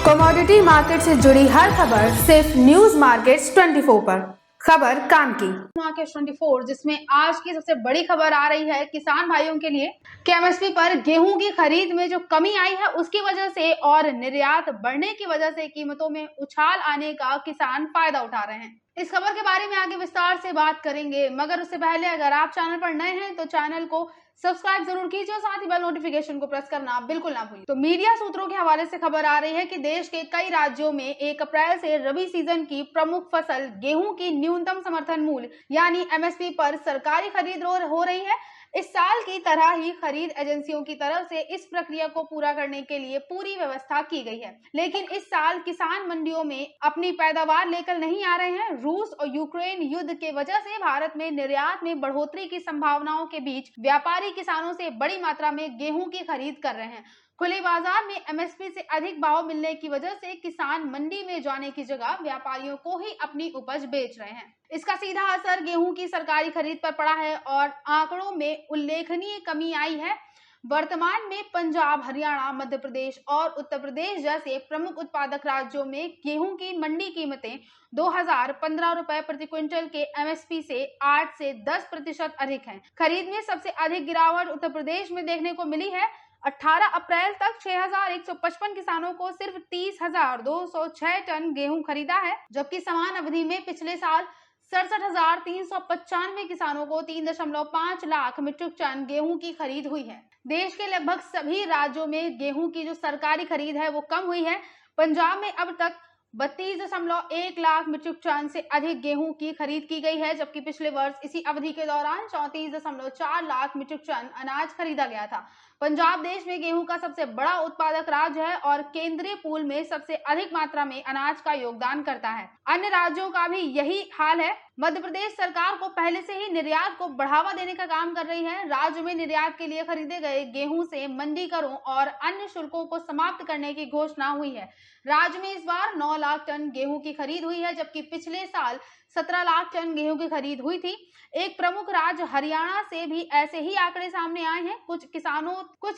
Commodity market से जुड़ी हर खबर सिर्फ न्यूज मार्केट्स 24 पर। खबर काम की मार्केट 24, जिसमें आज की सबसे बड़ी खबर आ रही है किसान भाइयों के लिए कि एमएसपी पर गेहूं की खरीद में जो कमी आई है उसकी वजह से और निर्यात बढ़ने की वजह से कीमतों में उछाल आने का किसान फायदा उठा रहे हैं। इस खबर के बारे में आगे विस्तार से बात करेंगे, मगर उससे पहले अगर आप चैनल पर नए हैं तो चैनल को सब्सक्राइब जरूर कीजिए और साथ ही बेल नोटिफिकेशन को प्रेस करना बिल्कुल ना भूलिए। तो मीडिया सूत्रों के हवाले से खबर आ रही है कि देश के कई राज्यों में 1 अप्रैल से रबी सीजन की प्रमुख फसल गेहूं की न्यूनतम समर्थन मूल्य यानी एमएसपी पर सरकारी खरीद हो रही है। इस साल की तरह ही खरीद एजेंसियों की तरफ से इस प्रक्रिया को पूरा करने के लिए पूरी व्यवस्था की गई है, लेकिन इस साल किसान मंडियों में अपनी पैदावार लेकर नहीं आ रहे हैं। रूस और यूक्रेन युद्ध के वजह से भारत में निर्यात में बढ़ोतरी की संभावनाओं के बीच व्यापारी किसानों से बड़ी मात्रा में गेहूं की खरीद कर रहे हैं। खुले बाजार में एमएसपी से अधिक भाव मिलने की वजह से किसान मंडी में जाने की जगह व्यापारियों को ही अपनी उपज बेच रहे हैं। इसका सीधा असर गेहूं की सरकारी खरीद पर पड़ा है और आंकड़ों में उल्लेखनीय कमी आई है। वर्तमान में पंजाब, हरियाणा, मध्य प्रदेश और उत्तर प्रदेश जैसे प्रमुख उत्पादक राज्यों में गेहूं की मंडी कीमतें 2015 रुपए प्रति क्विंटल के एमएसपी से 8 से 10% अधिक हैं। खरीद में सबसे अधिक गिरावट उत्तर प्रदेश में देखने को मिली है। 18 अप्रैल तक 6,155 किसानों को सिर्फ 30,206 टन गेहूं खरीदा है, जबकि समान अवधि में पिछले साल 67,395 किसानों को 3.5 लाख मीट्रिक टन गेहूं की खरीद हुई है। देश के लगभग सभी राज्यों में गेहूं की जो सरकारी खरीद है वो कम हुई है। पंजाब में अब तक 32.1 लाख मीट्रिक टन से अधिक गेहूं की खरीद की गई है, जबकि पिछले वर्ष इसी अवधि के दौरान 34.4 लाख मीट्रिक टन अनाज खरीदा गया था। पंजाब देश में गेहूं का सबसे बड़ा उत्पादक राज्य है और केंद्रीय पूल में सबसे अधिक मात्रा में अनाज का योगदान करता है। अन्य राज्यों का भी यही हाल है। मध्य प्रदेश सरकार को पहले से ही निर्यात को बढ़ावा देने का काम कर रही है। राज्य में निर्यात के लिए खरीदे गए गेहूं से मंडी करों और अन्य शुल्कों को समाप्त करने की घोषणा हुई है। राज्य में इस बार 9 लाख टन गेहूं की खरीद हुई है, जबकि पिछले साल 17 लाख टन गेहूं की खरीद हुई थी। एक प्रमुख राज्य हरियाणा से भी ऐसे ही आंकड़े सामने आए हैं। कुछ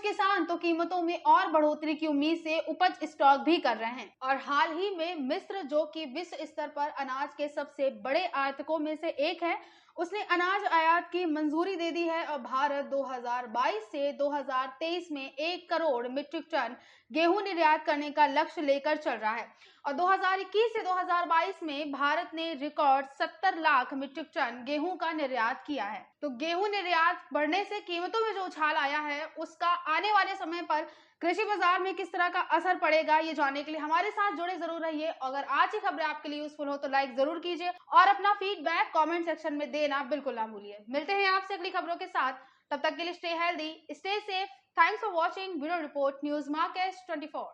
किसान तो कीमतों में और बढ़ोतरी की उम्मीद से उपज स्टॉक भी कर रहे हैं। और हाल ही में मिस्र, जो कि विश्व स्तर पर अनाज के सबसे बड़े आयातकों में से एक है, उसने अनाज आयात की मंजूरी दे दी है और भारत 2022 से 2023 में 1 करोड़ मीट्रिक टन गेहूं निर्यात करने का लक्ष्य लेकर चल रहा है। और 2021 से 2022 में भारत ने रिकॉर्ड 70 लाख मीट्रिक टन गेहूं का निर्यात किया है। तो गेहूं निर्यात बढ़ने से कीमतों में जो उछाल आया है उसका आने वाले समय पर कृषि बाजार में किस तरह का असर पड़ेगा, ये जानने के लिए हमारे साथ जुड़े जरूर रहिए। अगर आज की खबरें आपके लिए यूजफुल हो तो लाइक जरूर कीजिए और अपना फीडबैक कमेंट सेक्शन में देना बिल्कुल ना भूलिए। मिलते हैं आपसे अगली खबरों के साथ, तब तक के लिए stay healthy, stay safe. Thanks for watching bureau report news market 24।